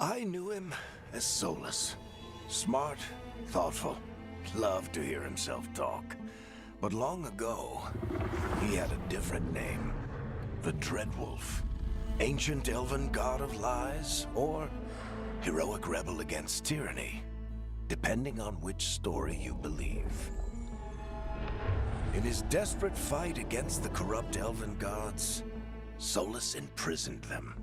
I knew him as Solus. Smart, thoughtful, loved to hear himself talk. But long ago, he had a different name. The Dreadwolf. Ancient elven god of lies, or heroic rebel against tyranny, depending on which story you believe. In his desperate fight against the corrupt elven gods, Solus imprisoned them,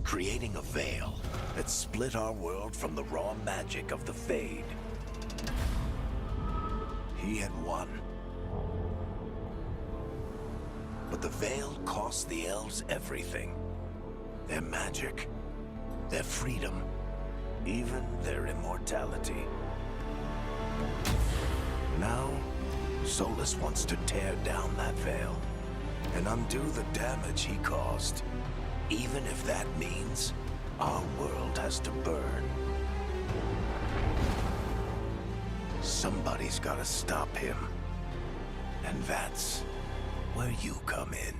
creating a veil that split our world from the raw magic of the Fade. He had won. But the veil cost the elves everything. Their magic, their freedom, even their immortality. Now, Solus wants to tear down that veil and undo the damage he caused, even if that means our world has to burn. Somebody's gotta stop him, and that's where you come in.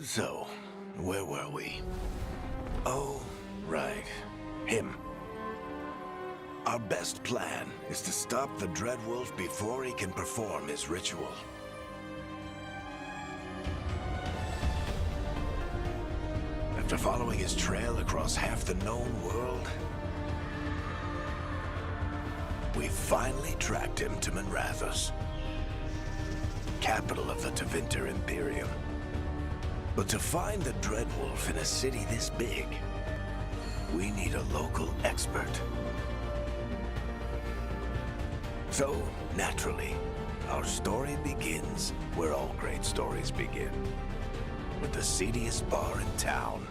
So, where were we? Oh, right. Him. Our best plan is to stop the Dreadwolf before he can perform his ritual. After following his trail across half the known world, we finally tracked him to Minrathous, capital of the Tevinter Imperium. But to find the Dreadwolf in a city this big, we need a local expert. So, naturally, our story begins where all great stories begin, with the seediest bar in town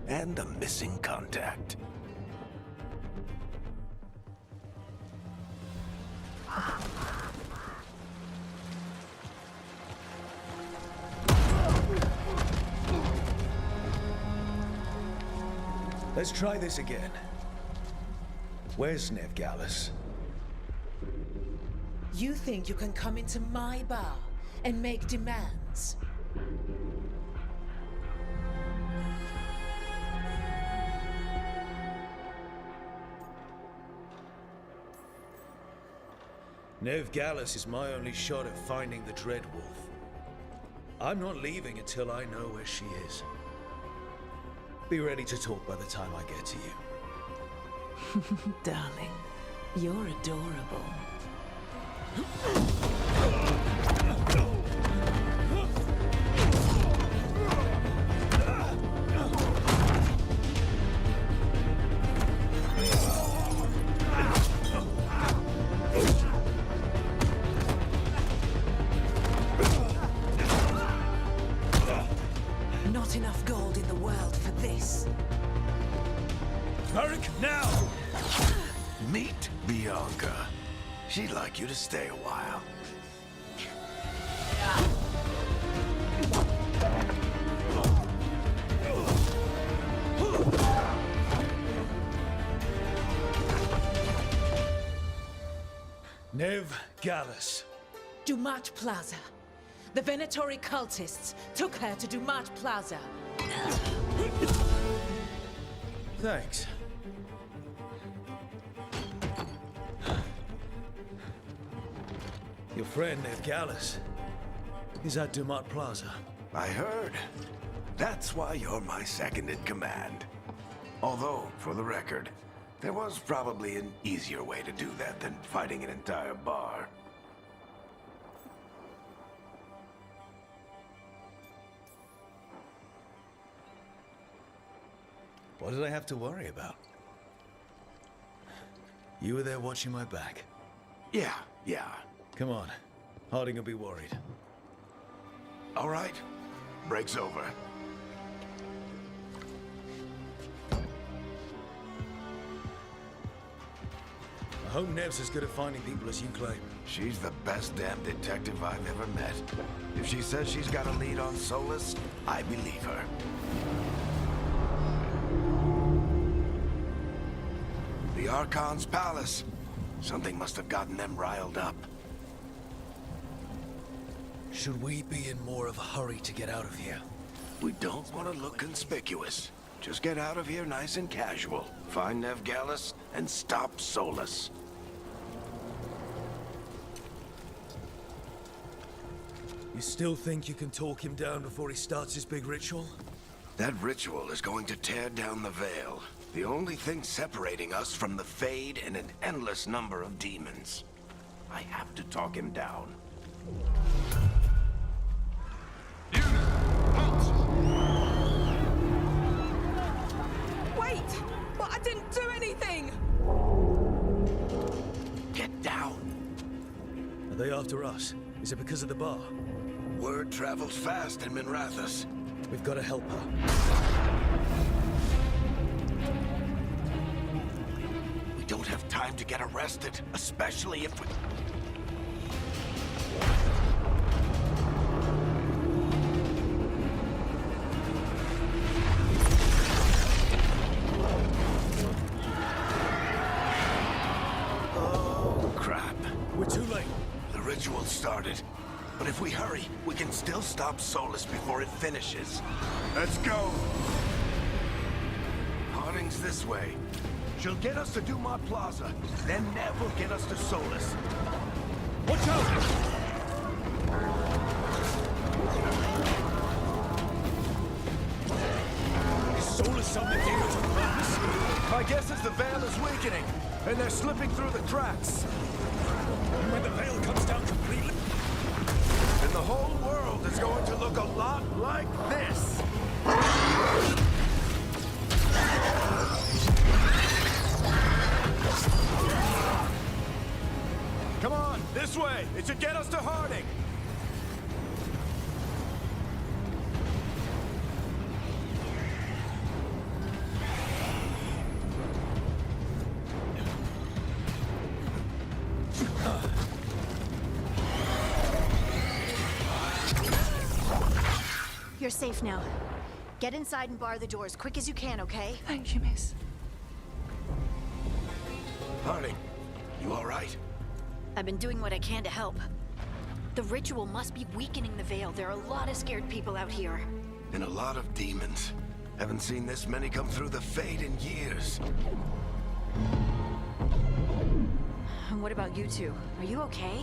and a missing contact. Let's try this again. Where's Nevgalis? You think you can come into my bar and make demands? Nevgalis is my only shot at finding the Dreadwolf. I'm not leaving until I know where she is. Be ready to talk by the time I get to you. Darling, you're adorable. Not enough gold in the world for this. Varric, now! Meet Bianca. She'd like you to stay a while. Nevgalis. Dumat Plaza. The Venatori cultists took her to Dumat Plaza. Thanks. Your friend Nevgalis is at Dumat Plaza. I heard. That's why you're my second in command. Although, for the record, there was probably an easier way to do that than fighting an entire bar. What did I have to worry about? You were there watching my back. Yeah. Come on. Harding will be worried. All right. Break's over. I hope Nev's as good at finding people as you claim. She's the best damn detective I've ever met. If she says she's got a lead on Solus, I believe her. The Archon's palace. Something must have gotten them riled up. Should we be in more of a hurry to get out of here? We don't want to look conspicuous. Just get out of here nice and casual. Find Nevgalis and stop Solus. You still think you can talk him down before he starts his big ritual? That ritual is going to tear down the veil. The only thing separating us from the Fade and an endless number of demons. I have to talk him down. Wait! But I didn't do anything! Get down. Are they after us? Is it because of the bar? Word travels fast in Minrathous. We've got to help her. We don't have time to get arrested, especially if we... Oh, crap. We're too late. The ritual started, but But if we hurry, we can still stop Solus before it finishes. Let's go! Harding's this way. She'll get us to Dumont Plaza, then Nev will get us to Solus. Watch out! Is Solus on the deal to cross? My guess is the Veil is weakening, and they're slipping through the cracks. And when the Veil comes down completely... And the whole world is going to look a lot like this. Come on, this way. It should get us to Harding. You're safe now. Get inside and bar the door as quick as you can, okay? Thank you, miss. Harding, you all right? I've been doing what I can to help. The ritual must be weakening the Veil. There are a lot of scared people out here. And a lot of demons. Haven't seen this many come through the Fade in years. And what about you two? Are you okay?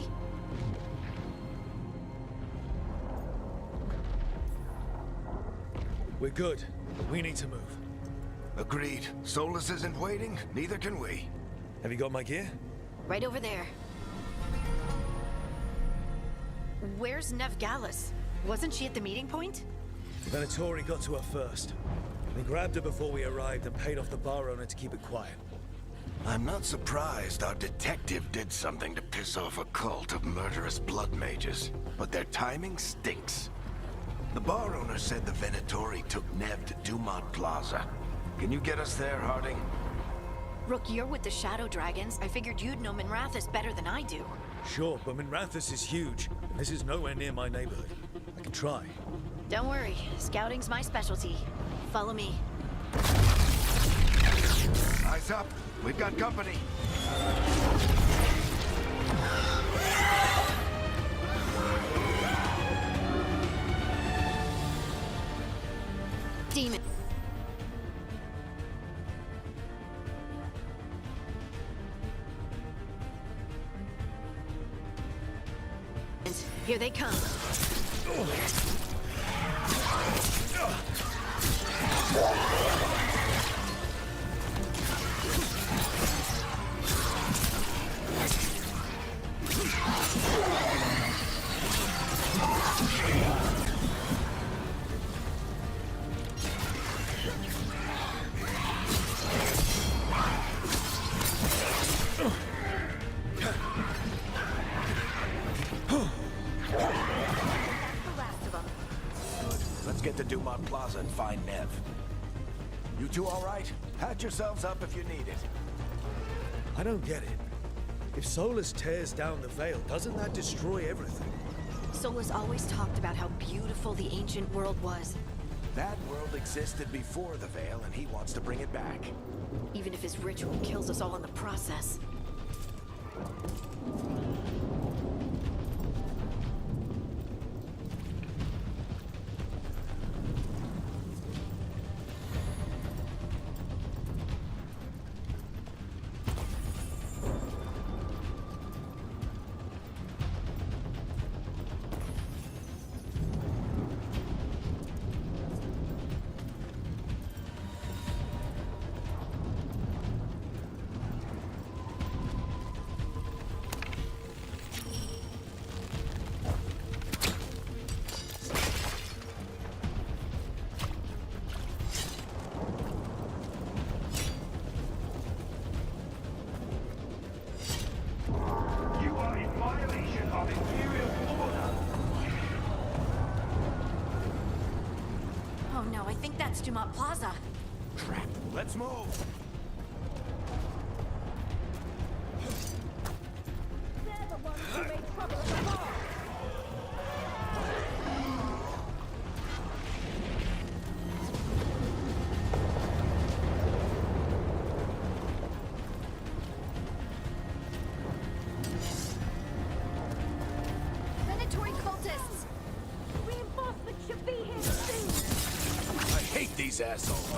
We're good. We need to move. Agreed. Solus isn't waiting, neither can we. Have you got my gear? Right over there. Where's Nev Gallus? Wasn't she at the meeting point? The Venatori got to her first. We grabbed her before we arrived and paid off the bar owner to keep it quiet. I'm not surprised our detective did something to piss off a cult of murderous blood mages, but their timing stinks. The bar owner said the Venatori took Nev to Dumont Plaza. Can you get us there, Harding? Rook, you're with the Shadow Dragons. I figured you'd know Minrathous better than I do. Sure, but Minrathous is huge, and this is nowhere near my neighborhood. I can try. Don't worry, scouting's my specialty. Follow me. Eyes up. We've got company. Demon. Here they come. Get to Dumont Plaza and find Nev. You two all right? Patch yourselves up if you need it. I don't get it. If Solus tears down the Veil, doesn't that destroy everything? Solus always talked about how beautiful the ancient world was. That world existed before the Veil, and he wants to bring it back. Even if his ritual kills us all in the process. Oh no, I think that's Dumont Plaza. Crap. Let's move. They're the ones who made trouble at the bar. Venatori cultists! hate these assholes.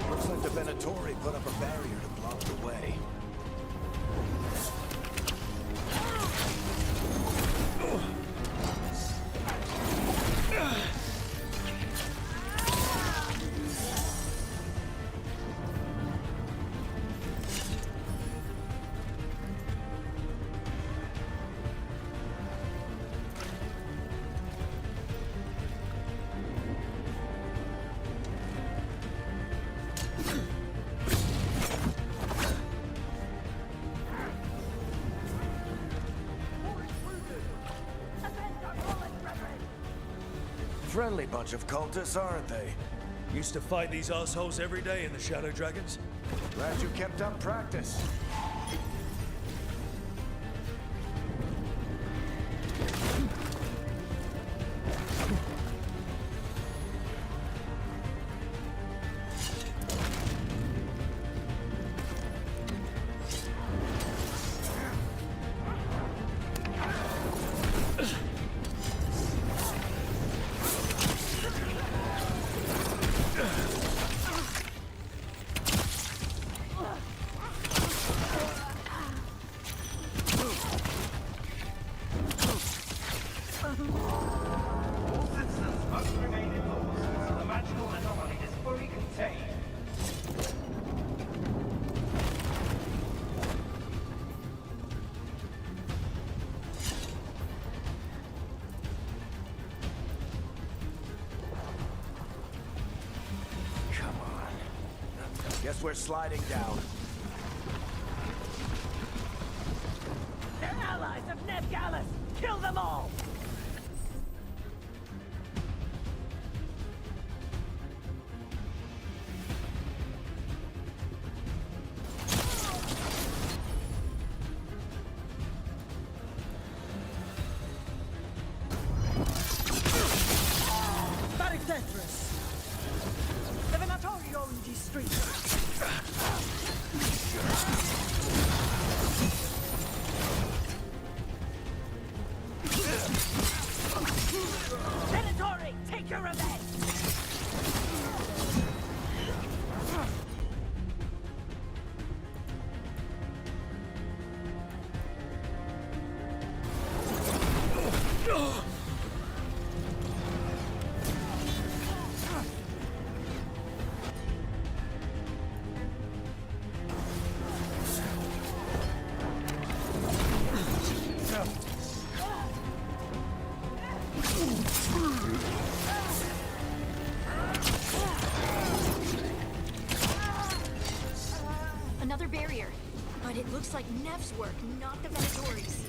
Looks like the Venatori put up a barrier to block the way. Friendly bunch of cultists, aren't they? Used to fight these assholes every day in the Shadow Dragons. Glad you kept up practice. Guess we're sliding down. They're allies of Ned Gallus! Kill them all! The Venatori are in these streets. Venatori, take your revenge! Another barrier. But it looks like Nev's work, not the Venatori's.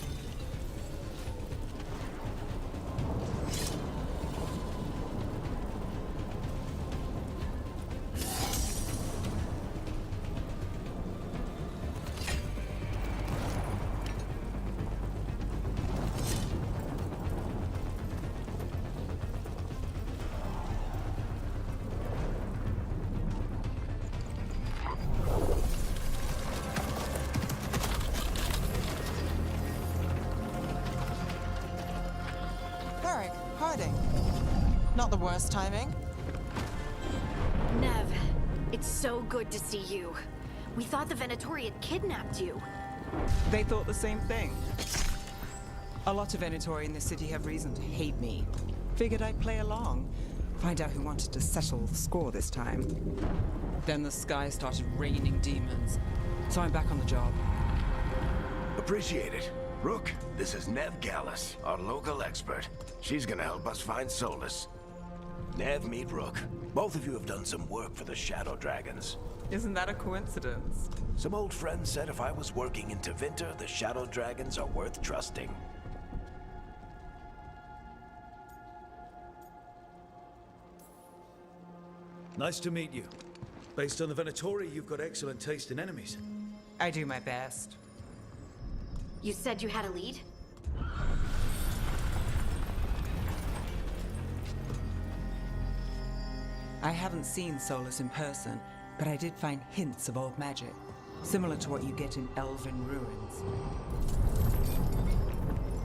Hiding. Not the worst timing. Nev, it's so good to see you. We thought the Venatori had kidnapped you. They thought the same thing. A lot of Venatori in the city have reason to hate me. Figured I'd play along. Find out who wanted to settle the score this time. Then the sky started raining demons. So I'm back on the job. Appreciate it. Rook, this is Nev Gallus, our local expert. She's gonna help us find Solus. Nev, meet Rook. Both of you have done some work for the Shadow Dragons. Isn't that a coincidence? Some old friends said if I was working in Tevinter, the Shadow Dragons are worth trusting. Nice to meet you. Based on the Venatori, you've got excellent taste in enemies. I do my best. You said you had a lead? I haven't seen Solus in person, but I did find hints of old magic, similar to what you get in elven ruins.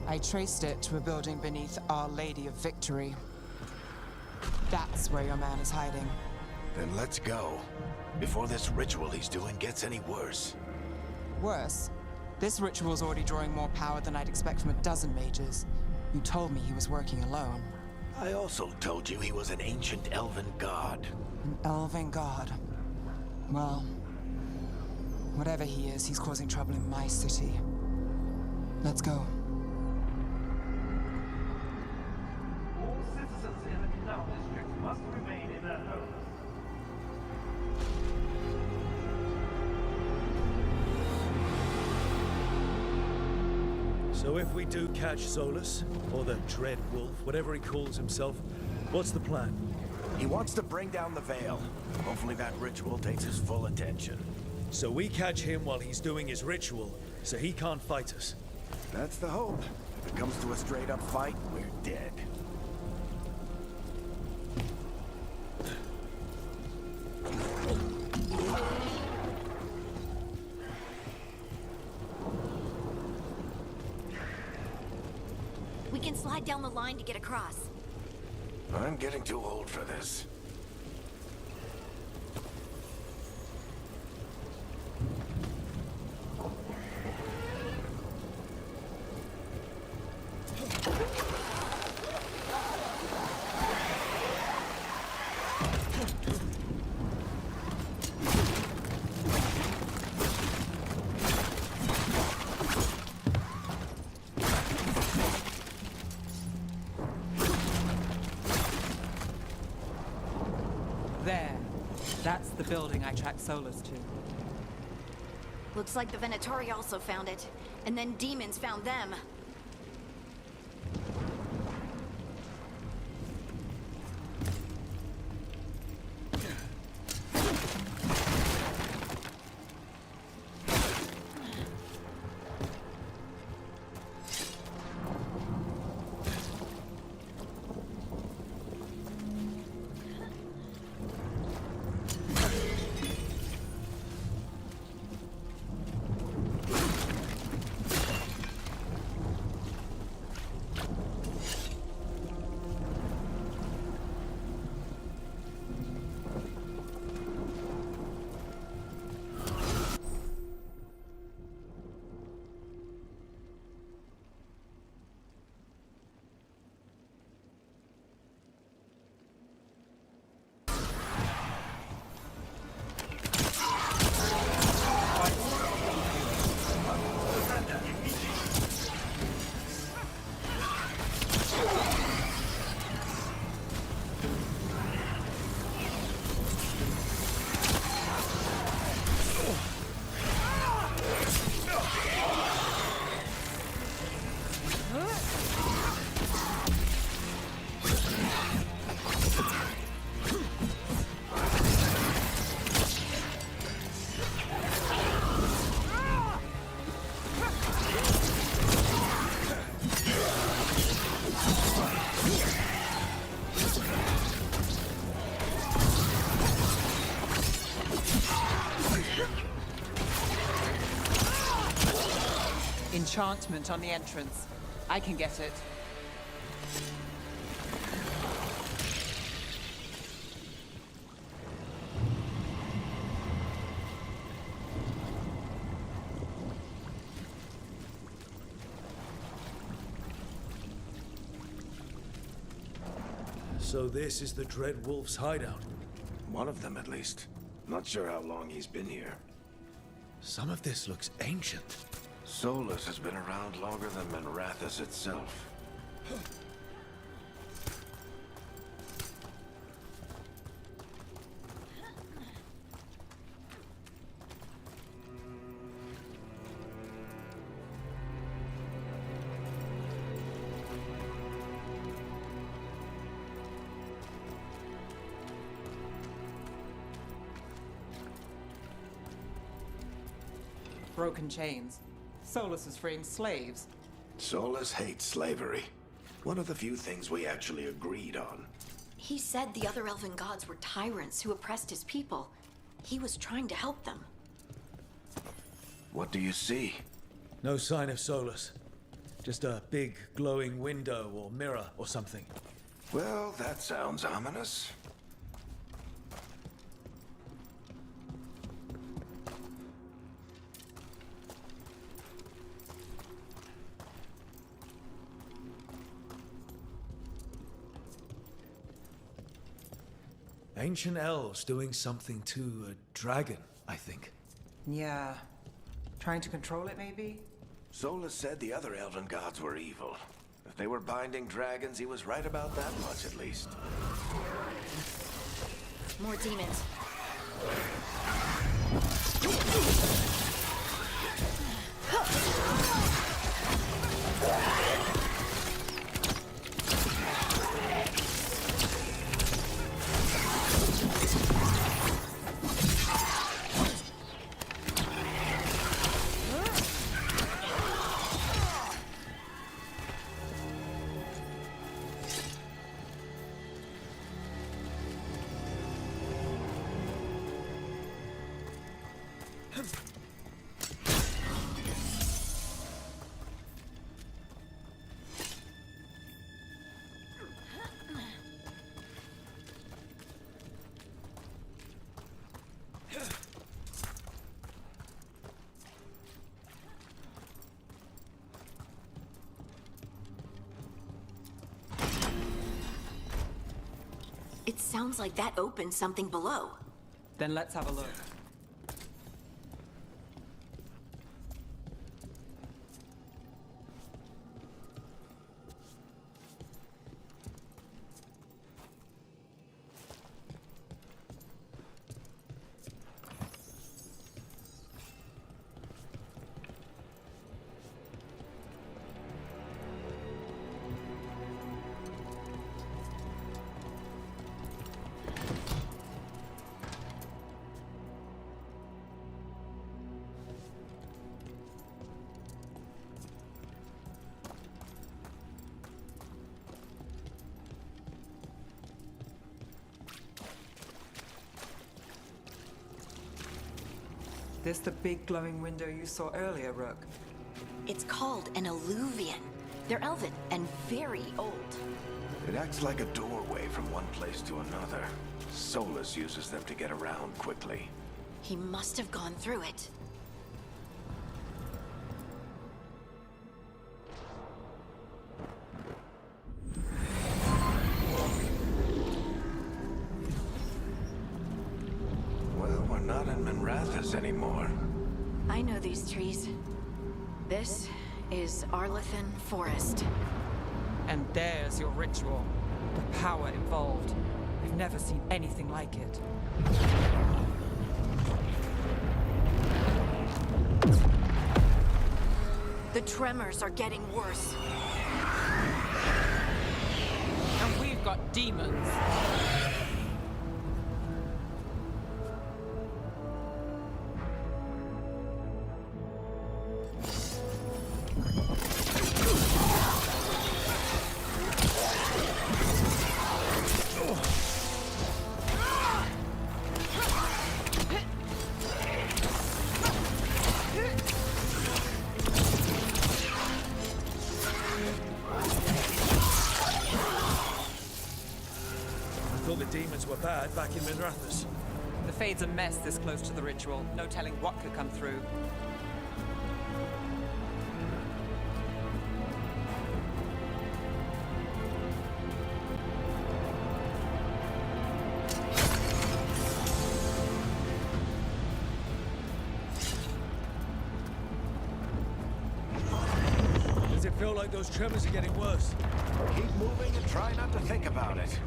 I traced it to a building beneath Our Lady of Victory. That's where your man is hiding. Then let's go. Before this ritual he's doing gets any worse. Worse, this ritual's already drawing more power than I'd expect from a dozen mages. You told me he was working alone. I also told you he was an ancient elven god. An elven god. Well, whatever he is, he's causing trouble in my city. Let's go. All citizens in the canal district must remain in their homes. So if we do catch Solus, or the Dread Wolf, whatever he calls himself, what's the plan? He wants to bring down the veil. Hopefully that ritual takes his full attention. So we catch him while he's doing his ritual, so he can't fight us. That's the hope. If it comes to a straight-up fight, we're dead. We can slide down the line to get across. I'm getting too old for this. There. That's the building I tracked Solus to. Looks like the Venatori also found it, and then demons found them. Enchantment on the entrance. I can get it. So this is the Dread Wolf's hideout. One of them, at least. Not sure how long he's been here. Some of this looks ancient. Solus has been around longer than Manrathus itself. broken chains. Solus is freeing slaves. Solus hates slavery. One of the few things we actually agreed on. He said the other elven gods were tyrants who oppressed his people. He was trying to help them. What do you see? No sign of Solus. Just a big glowing window or mirror or something. Well, that sounds ominous. Ancient elves doing something to a dragon, I think. Yeah. Trying to control it, maybe? Solus said the other elven gods were evil. If they were binding dragons, he was right about that much at least. More demons. It sounds like that opened something below. Then let's have a look. This the big glowing window you saw earlier, Rook? It's called an alluvian. They're elven and very old. It acts like a doorway from one place to another. Solus uses them to get around quickly. He must have gone through it. Well, we're not in Manrathas anymore. I know these trees. This is Arlethan Forest. And there's your ritual. The power involved. We've never seen anything like it. The tremors are getting worse. And we've got demons. Were bad back in Manrathas. The Fade's a mess this close to the ritual. No telling what could come through. Does it feel like those tremors are getting worse? Keep moving and try not to think about it.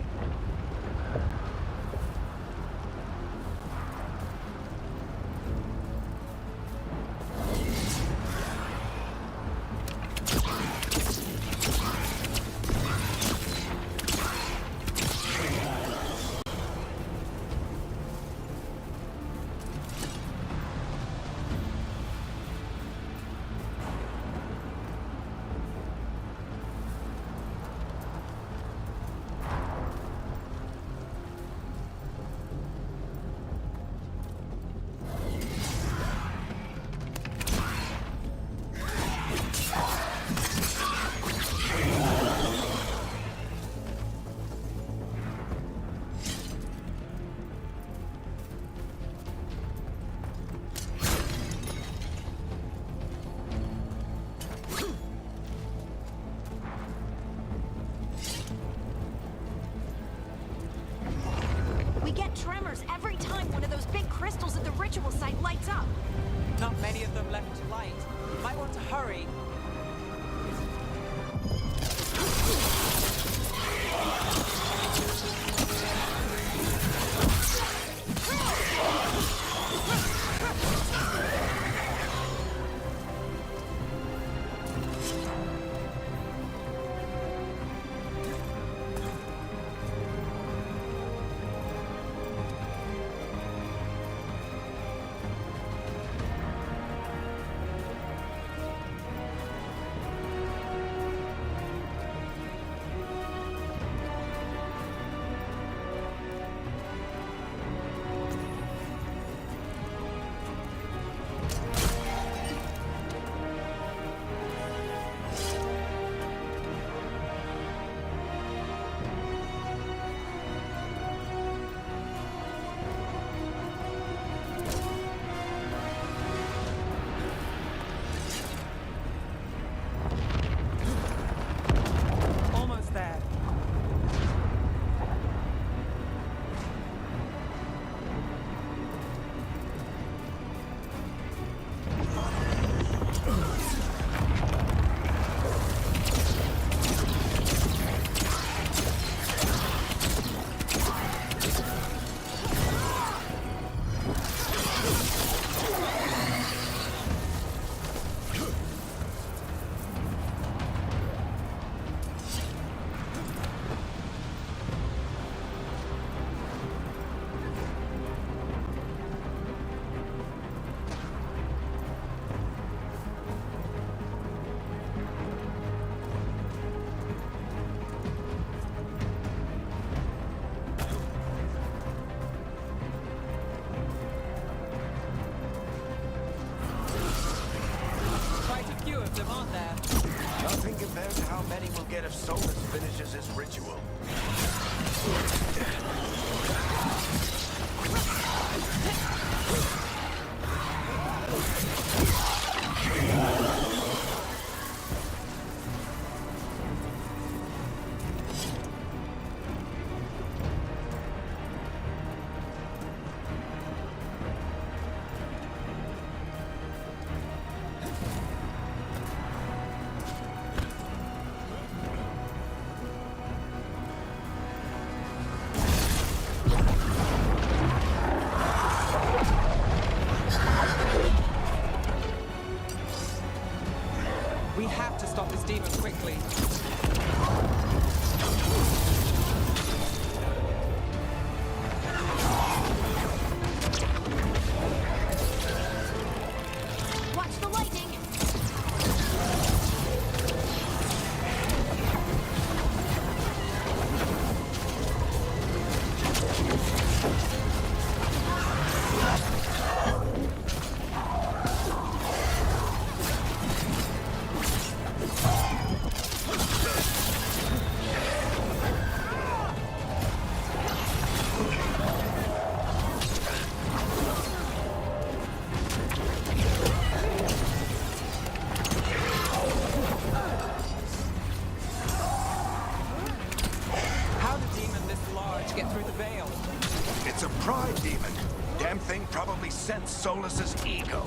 tremors every time one of those big crystals at the ritual site lights up. Not many of them left to light. Might want to hurry. Almost there. Quite a few of them, aren't there? Nothing compared to how many we'll get if Solus finishes his ritual. We have to stop this demon quickly. Watch the lightning! How did demon this large get through the veil? It's a pride demon. Damn thing probably sensed Solus's ego.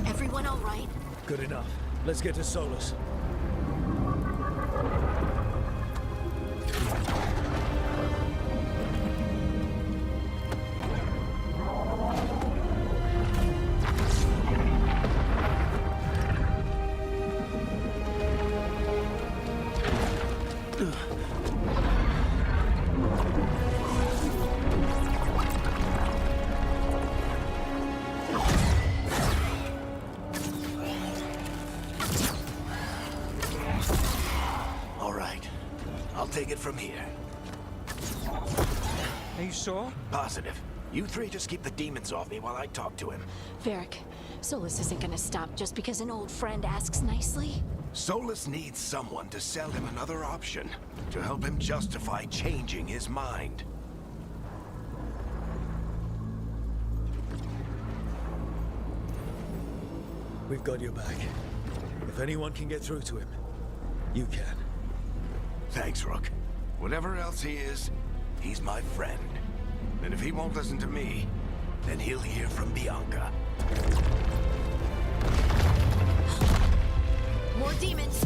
Everyone all right? Good enough. Let's get to Solus. All right. I'll take it from here. Are you sure? Positive. You three just keep the demons off me while I talk to him. Varric, Solus isn't gonna stop just because an old friend asks nicely. Solus needs someone to sell him another option, to help him justify changing his mind. We've got your back. If anyone can get through to him, you can. Thanks, Rook. Whatever else he is, he's my friend. And if he won't listen to me, then he'll hear from Bianca. More demons!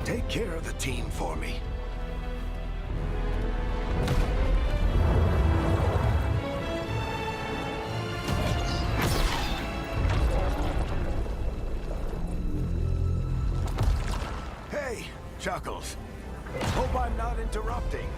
Take care of the team for me. Hey, Chuckles. Hope I'm not interrupting.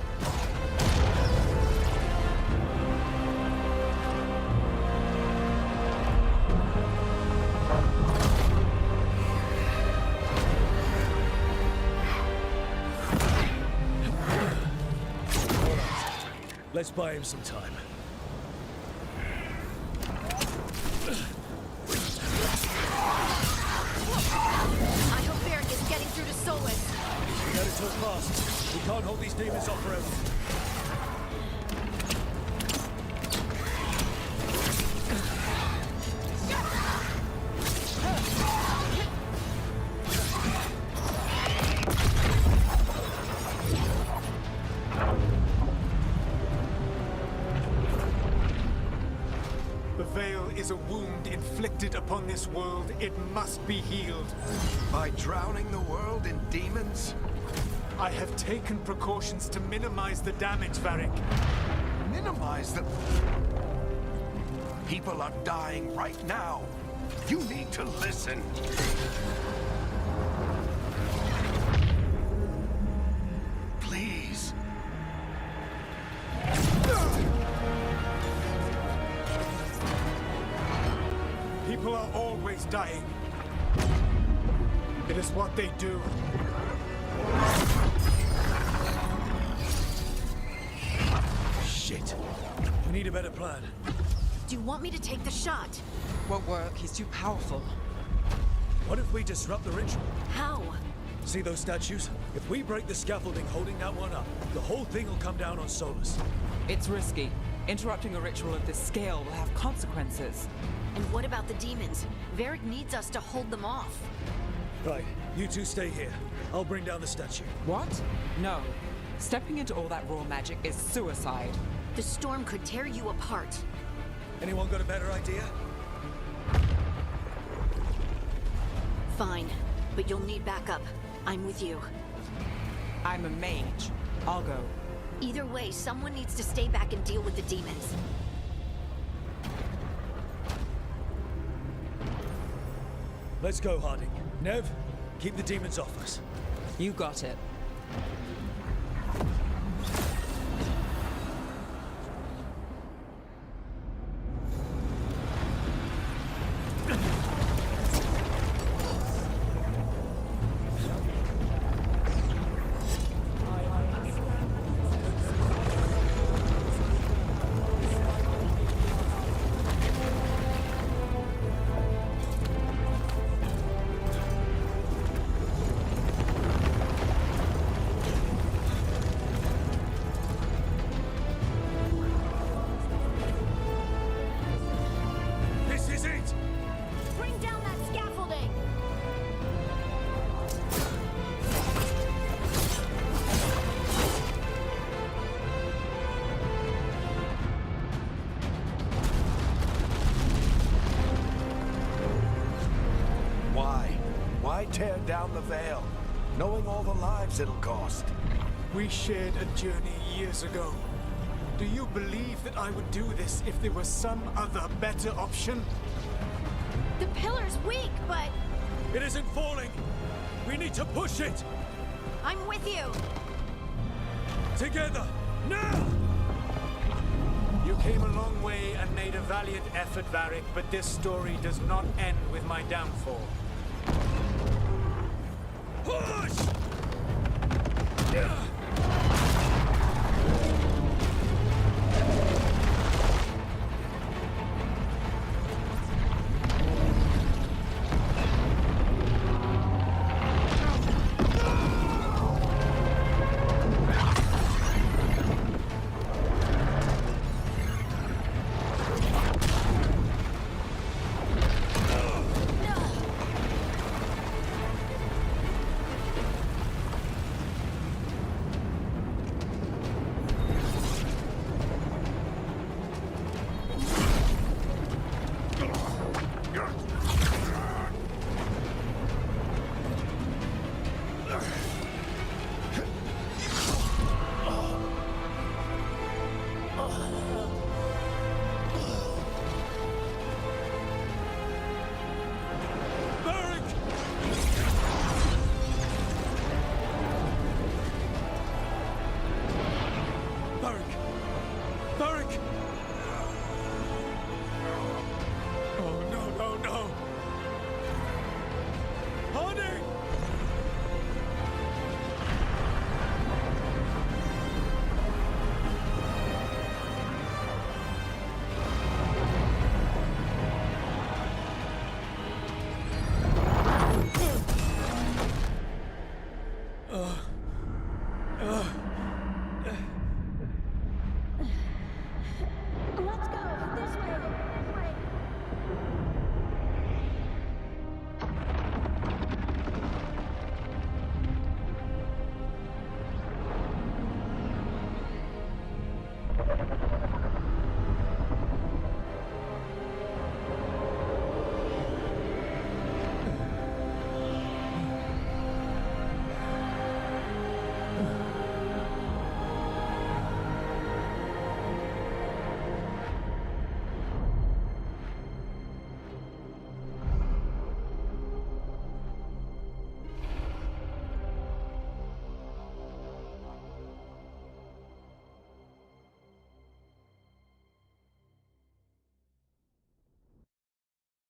Let's buy him some time. I hope Varric is getting through to Solus. We gotta talk fast. We can't hold these demons off forever. The veil is a wound inflicted upon this world. It must be healed. By drowning the world in demons? I have taken precautions to minimize the damage, Varric. Minimize the... People are dying right now. You need to listen. Please. People are always dying. It is what they do. Shit. We need a better plan. Do you want me to take the shot? Won't work. He's too powerful. What if we disrupt the ritual? How? See those statues? If we break the scaffolding holding that one up, the whole thing will come down on Solus. It's risky. Interrupting a ritual of this scale will have consequences. And what about the demons? Varric needs us to hold them off. Right, you two stay here. I'll bring down the statue. What? No. Stepping into all that raw magic is suicide. The storm could tear you apart. Anyone got a better idea? Fine, but you'll need backup. I'm with you. I'm a mage. I'll go. Either way, someone needs to stay back and deal with the demons. Let's go, Harding. Nev, keep the demons off us. You got it. Why tear down the veil, knowing all the lives it'll cost? We shared a journey years ago. Do you believe that I would do this if there was some other better option? The pillar's weak, but It isn't falling. We need to push it. I'm with you. Together, now! You came a long way and made a valiant effort, Varric, but this story does not end with my downfall. Push!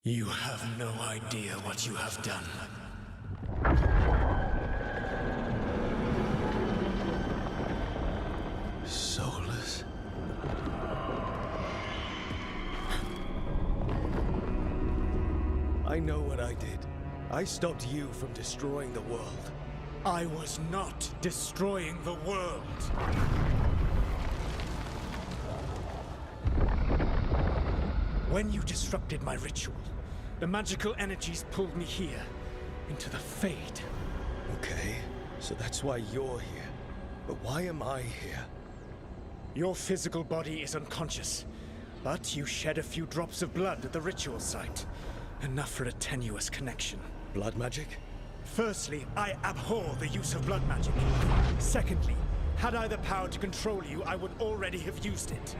You have no idea what you have done. Soulless. I know what I did. I stopped you from destroying the world. I was not destroying the world. When you disrupted my ritual, the magical energies pulled me here, into the Fade. Okay, so that's why you're here. But why am I here? Your physical body is unconscious, but you shed a few drops of blood at the ritual site. Enough for a tenuous connection. Blood magic? Firstly, I abhor the use of blood magic. Secondly, had I the power to control you, I would already have used it.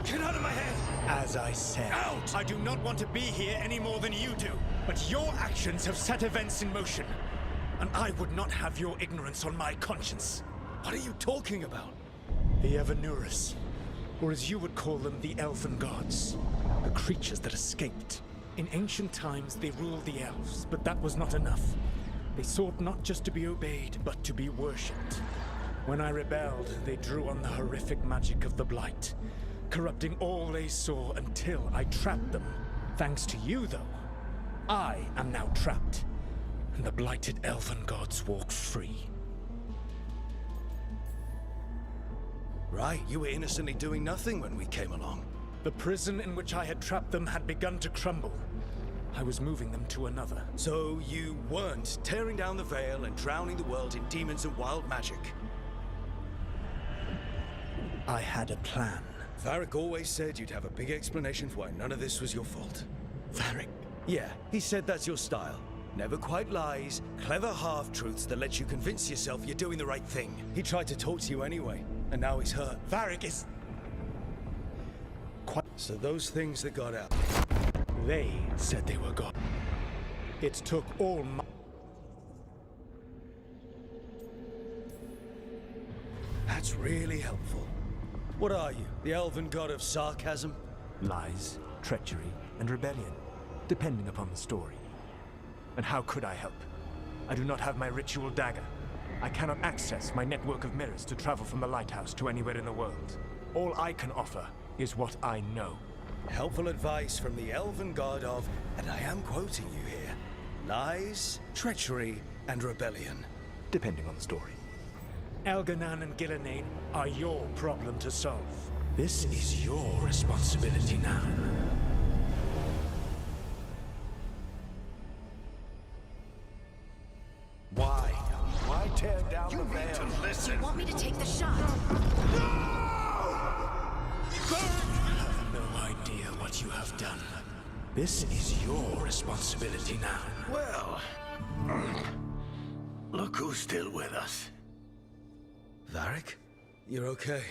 Get out of my head! As I said, Out! I do not want to be here any more than you do. But your actions have set events in motion. And I would not have your ignorance on my conscience. What are you talking about? The Evanurus, or as you would call them, the Elven Gods. The creatures that escaped. In ancient times, they ruled the elves, but that was not enough. They sought not just to be obeyed, but to be worshipped. When I rebelled, they drew on the horrific magic of the Blight, corrupting all they saw until I trapped them. Thanks to you, though, I am now trapped, and the blighted Elven Gods walk free. Right, you were innocently doing nothing when we came along. The prison in which I had trapped them had begun to crumble. I was moving them to another. So you weren't tearing down the veil and drowning the world in demons and wild magic. I had a plan. Varric always said you'd have a big explanation for why none of this was your fault. Varric? Yeah, he said that's your style. Never quite lies, clever half-truths that let you convince yourself you're doing the right thing. He tried to talk to you anyway, and now he's hurt. Varric is... So those things that got out. They said they were gone. It took all my... That's really helpful. What are you, the elven god of sarcasm? Lies, treachery, and rebellion, depending upon the story. And how could I help? I do not have my ritual dagger. I cannot access my network of mirrors to travel from the lighthouse to anywhere in the world. All I can offer is what I know. Helpful advice from the elven god of, and I am quoting you here, lies, treachery, and rebellion. Depending on the story. Elganan and Gillenane are your problem to solve. This is your responsibility now. Why? Why tear down the veil? To listen. You want me to take the shot? You have no idea what you have done. This is your responsibility now. Well, look who's still with us. Varric, you're okay.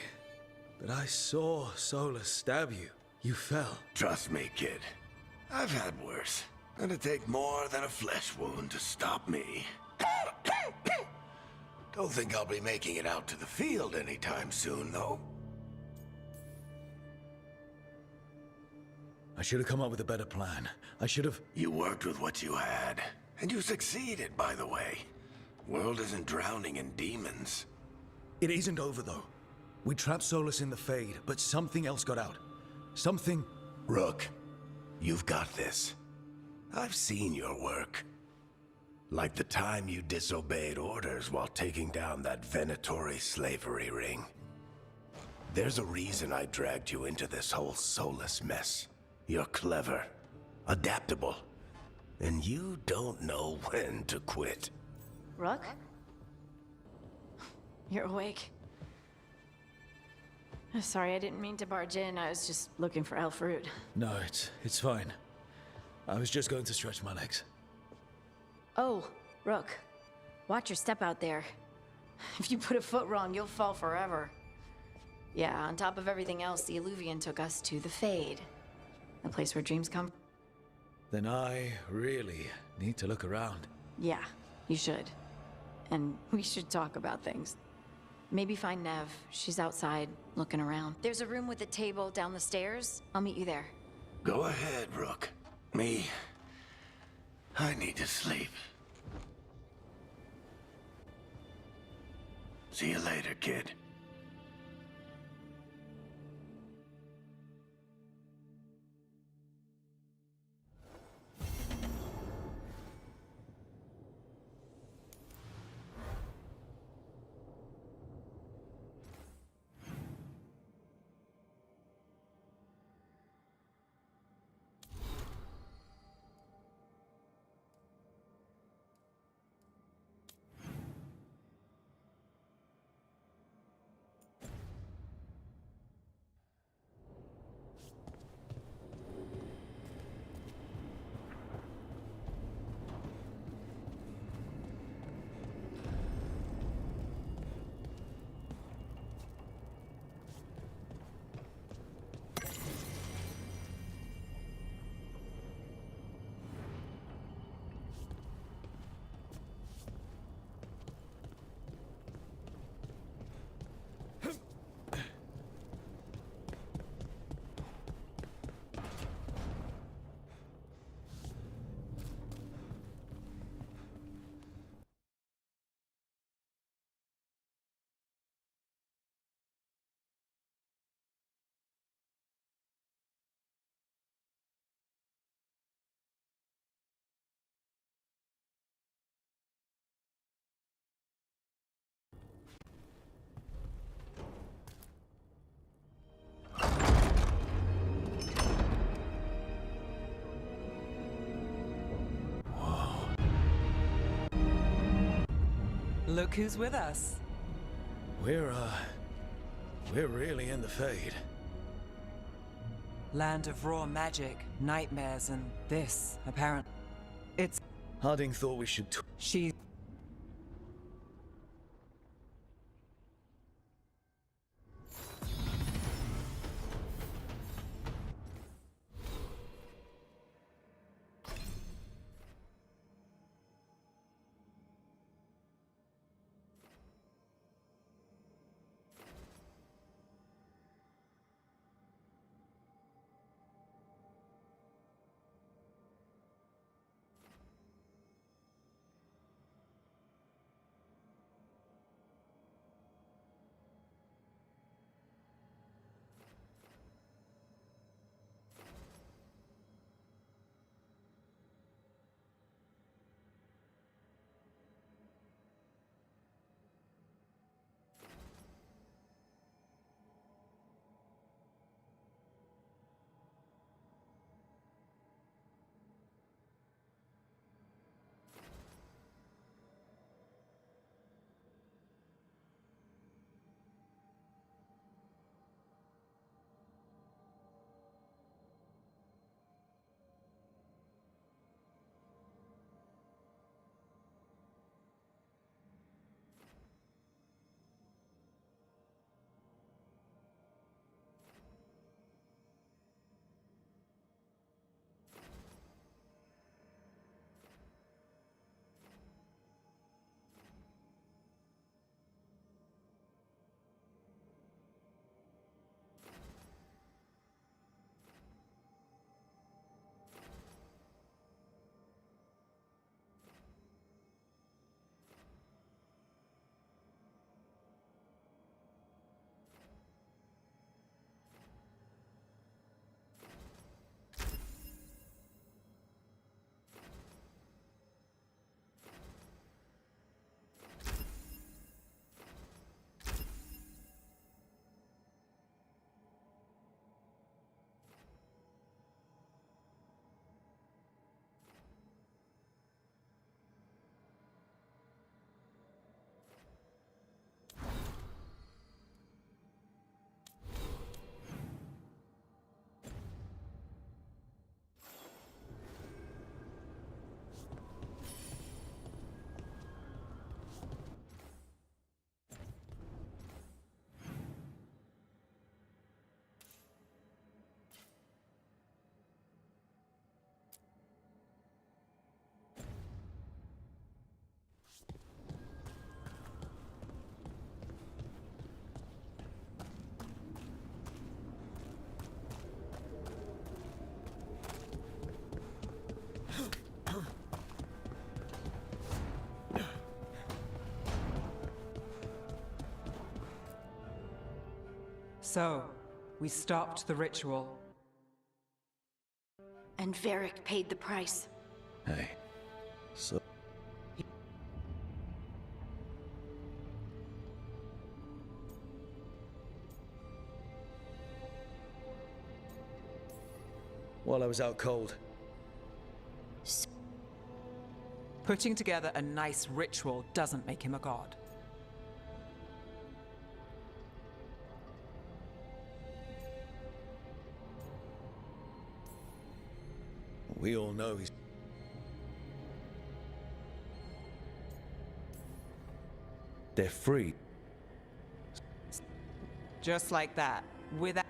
But I saw Solus stab you. You fell. Trust me, kid. I've had worse. It'd take more than a flesh wound to stop me. Don't think I'll be making it out to the field anytime soon, though. I should have come up with a better plan. I should have... You worked with what you had, and you succeeded, by the way. World isn't drowning in demons. It isn't over, though. We trapped Solus in the Fade, but something else got out. Something... Rook, you've got this. I've seen your work. Like the time you disobeyed orders while taking down that Venatori slavery ring. There's a reason I dragged you into this whole Solus mess. You're clever, adaptable, and you don't know when to quit. Rook? You're awake. Sorry, I didn't mean to barge in. I was just looking for elf fruit. No, it's fine. I was just going to stretch my legs. Oh, Rook. Watch your step out there. If you put a foot wrong, you'll fall forever. Yeah, on top of everything else, the Illuvian took us to the Fade. The place where dreams come. Then I really need to look around. Yeah, you should. and we should talk about things. Maybe find Nev. She's outside, looking around. There's a room with a table down the stairs. I'll meet you there. Go ahead, Rook. Me, I need to sleep. See you later, kid. Look who's with us. We're really in the Fade. Land of raw magic, nightmares, and this, apparently. It's... Harding thought we should She... So, we stopped the ritual. And Varric paid the price. Hey, so... While I was out cold. Putting together a nice ritual doesn't make him a god. We all know he's... They're free. Just like that, without...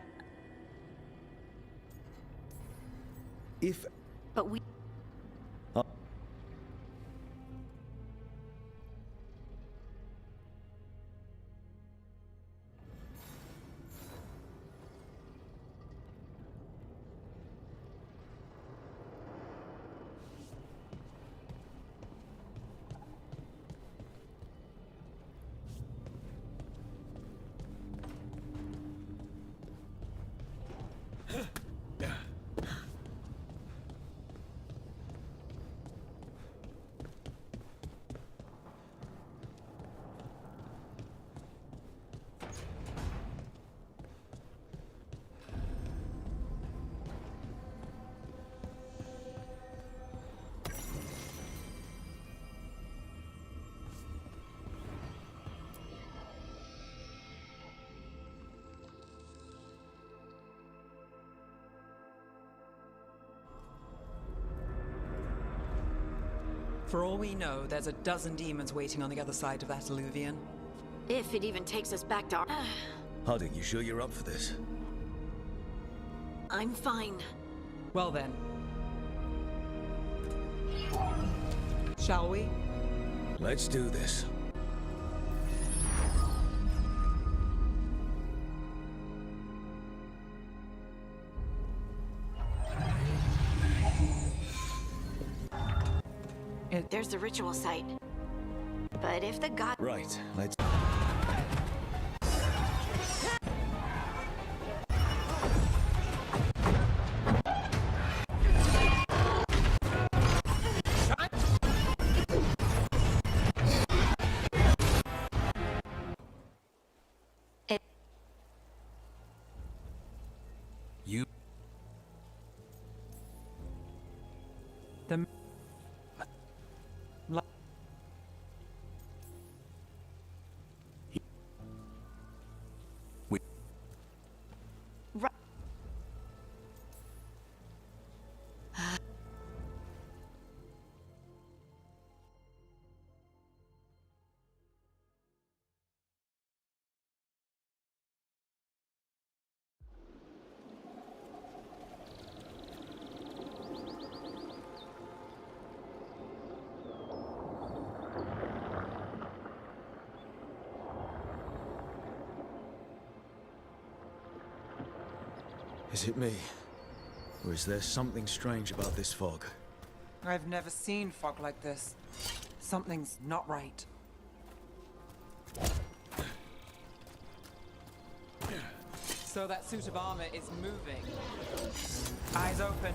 If... But we... For all we know, there's a dozen demons waiting on the other side of that Illuvian. If it even takes us back to our... Harding, you sure you're up for this? I'm fine. Well then. Shall we? Let's do this. There's the ritual site. But if the god... Right, let's... You... The... Right. Is it me? Or is there something strange about this fog? I've never seen fog like this. Something's not right. So that suit of armor is moving. Eyes open.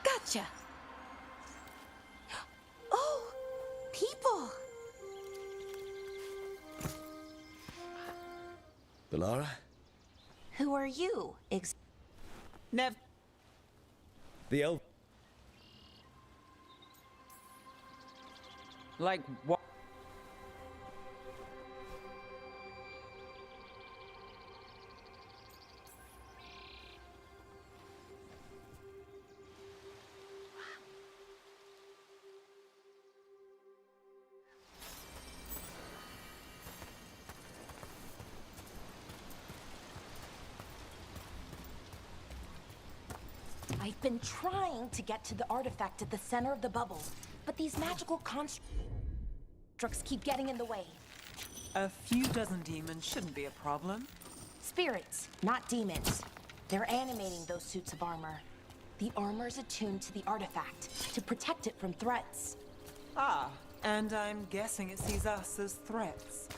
Gotcha. Oh, people. Bellara? Who are you? Nev. The elf... Like what? I've been trying to get to the artifact at the center of the bubble, but these magical constructs... Drooks keep getting in the way. A few dozen demons shouldn't be a problem. Spirits, not demons. They're animating those suits of armor. The armor's attuned to the artifact, to protect it from threats. Ah, and I'm guessing it sees us as threats.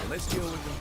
Let's deal with them.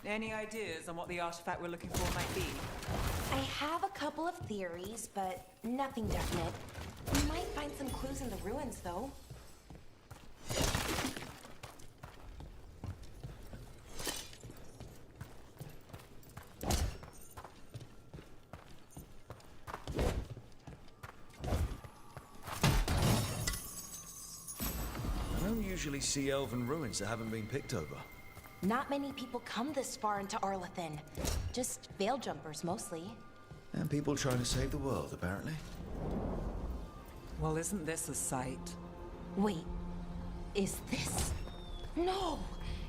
Any ideas on what the artifact we're looking for might be? I have a couple of theories, but nothing definite. We might find some clues in the ruins, though. I don't usually see elven ruins that haven't been picked over. Not many people come this far into Arlathan. Just veil jumpers, mostly. And people trying to save the world, apparently. Well, isn't this a sight? Wait, is this? No,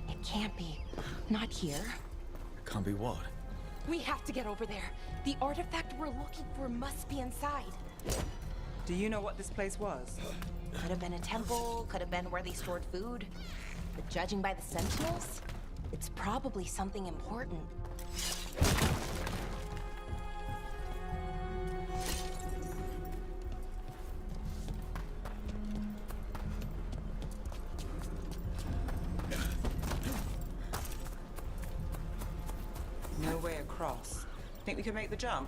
it can't be. Not here. Can't be what? We have to get over there. The artifact we're looking for must be inside. Do you know what this place was? Could have been a temple, could have been where they stored food. But judging by the sentinels, it's probably something important. No way across. Think we could make the jump?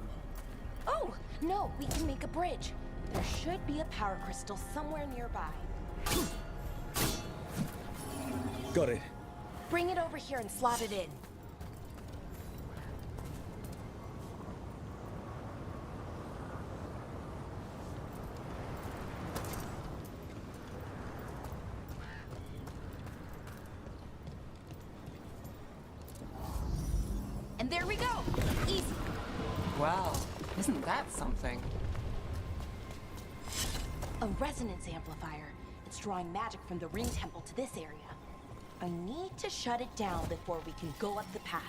Oh, no, we can make a bridge. There should be a power crystal somewhere nearby. Got it. Bring it over here and slot it in. And there we go! Easy! Wow, isn't that something? A resonance amplifier. It's drawing magic from the ring temple to this area. I need to shut it down before we can go up the path.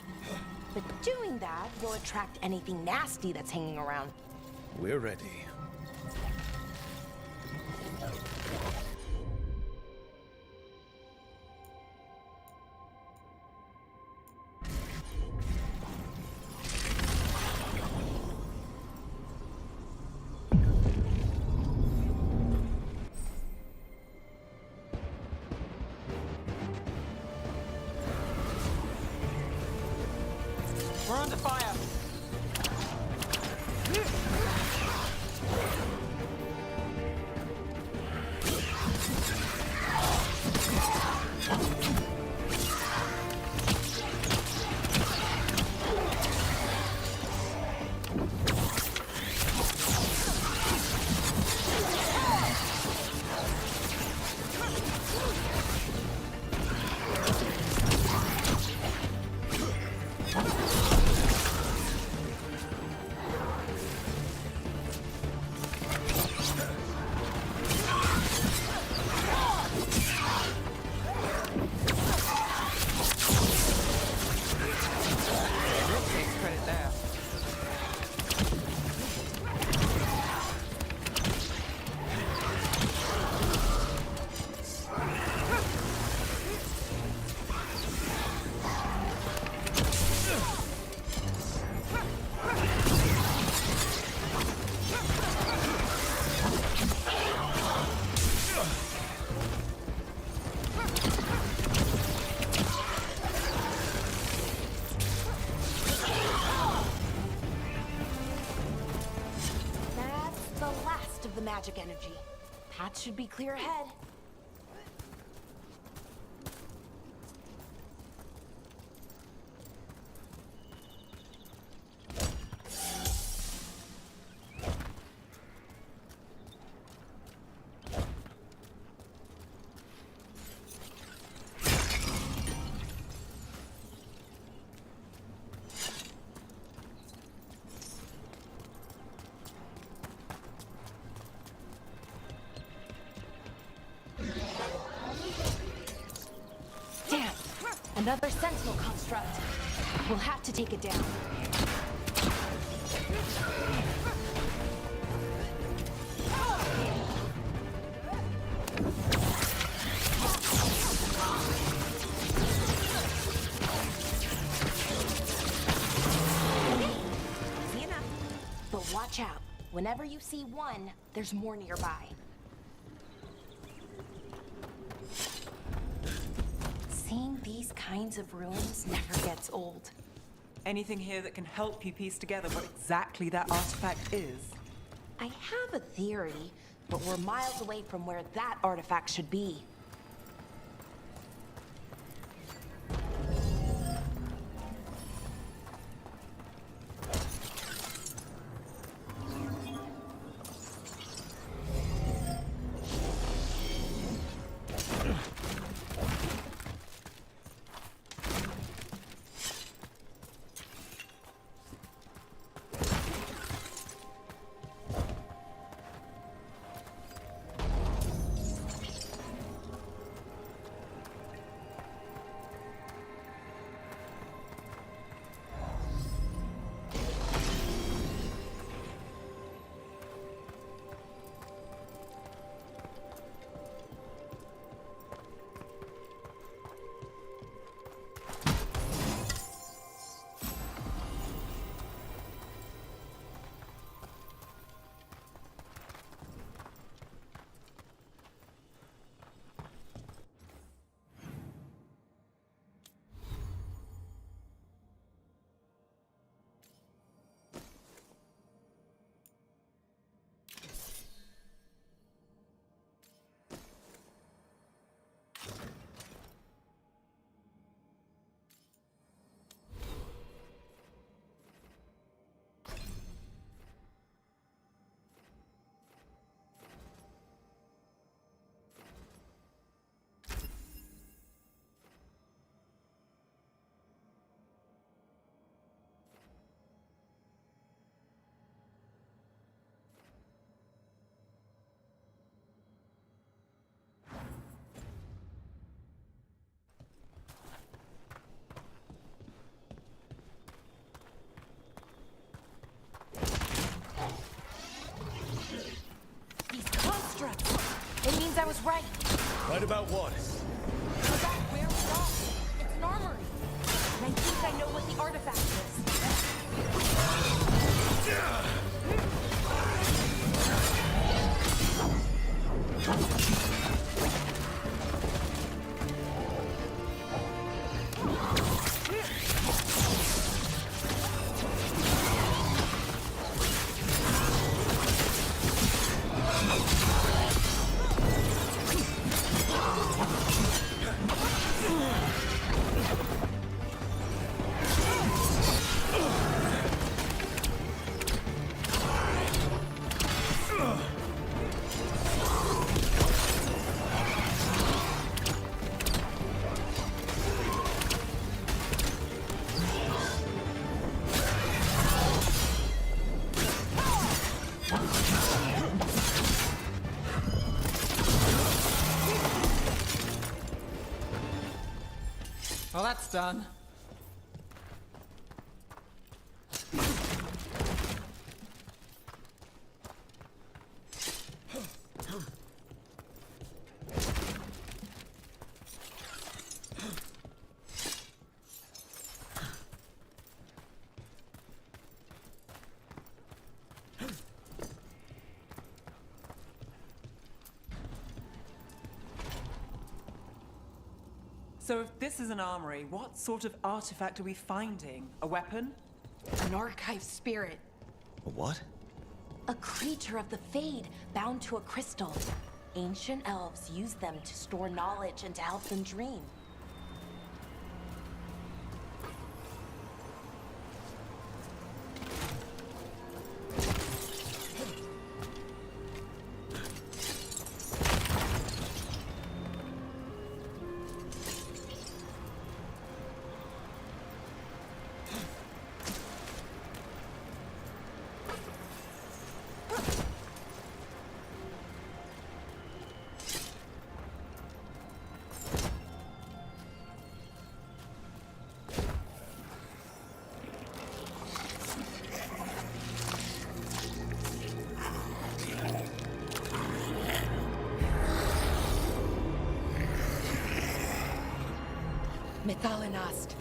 But doing that will attract anything nasty that's hanging around. We're ready. We're under fire. The magic energy. Path should be clear ahead. Another sentinel construct. We'll have to take it down. See enough. But watch out. Whenever you see one, there's more nearby. Seeing these kinds of ruins never gets old. Anything here that can help you piece together what exactly that artifact is? I have a theory, but we're miles away from where that artifact should be. It means I was right. Right about what? About where we're going. It's an armory. And I think I know what the artifact is. Well, that's done. So if this is an armory, what sort of artifact are we finding? A weapon? An archive spirit. A what? A creature of the Fade, bound to a crystal. Ancient elves use them to store knowledge and to help them dream. Mythalinast.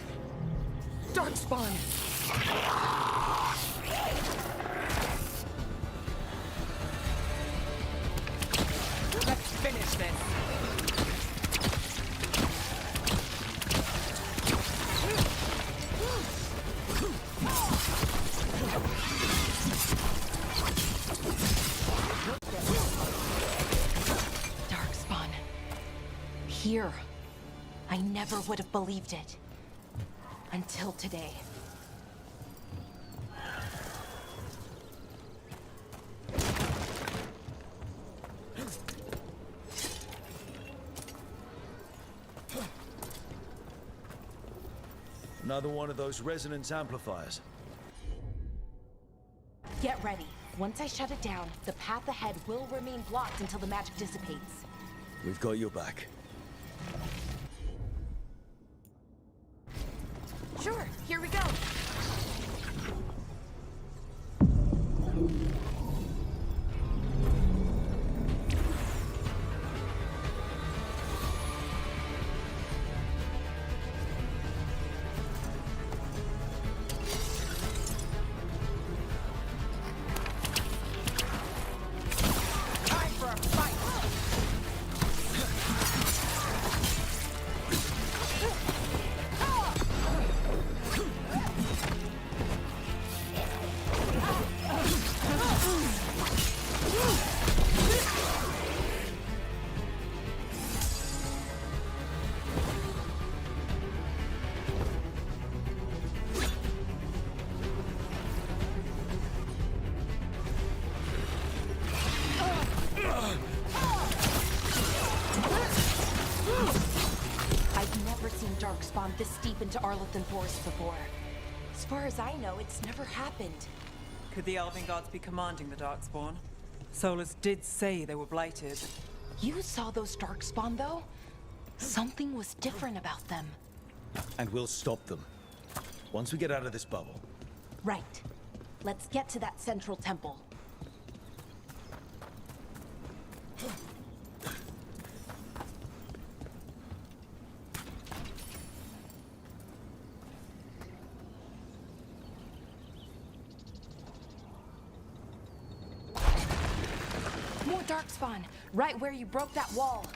Darkspawn! Let's finish this. Darkspawn. Here. I never would have believed it. Until today. Another one of those resonance amplifiers. Get ready. Once I shut it down, the path ahead will remain blocked until the magic dissipates. We've got your back. Sure, here we go. Time for a fight! Darkspawn this deep into Arlothan Forest before. As far as I know, it's never happened. Could the Elven Gods be commanding the Darkspawn? Solus did say they were blighted. You saw those Darkspawn, though? Something was different about them. And we'll stop them. Once we get out of this bubble. Right. Let's get to that central temple. More Darkspawn, right where you broke that wall.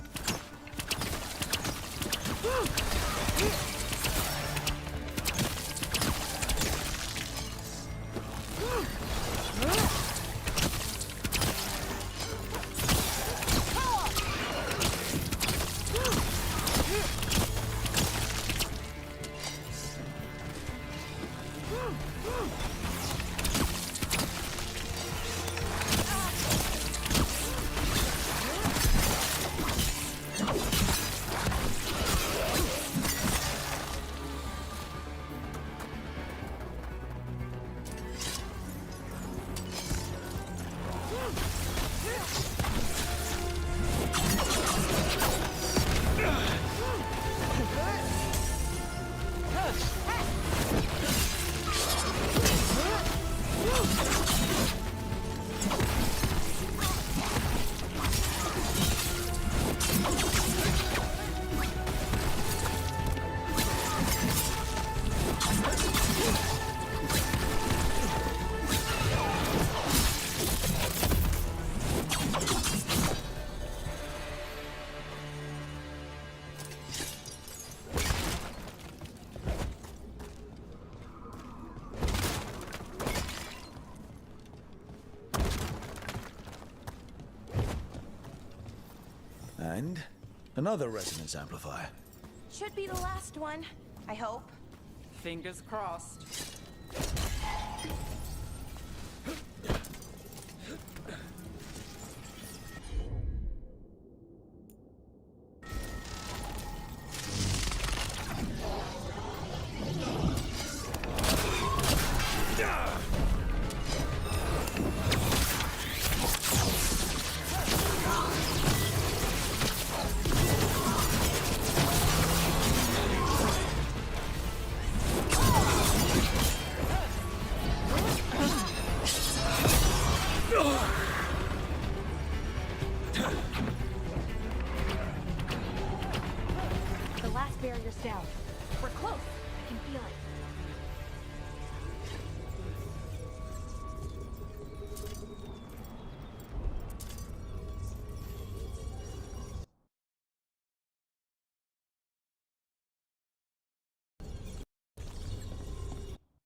And another resonance amplifier. Should be the last one, I hope. Fingers crossed. The last barrier's down. We're close. I can feel it.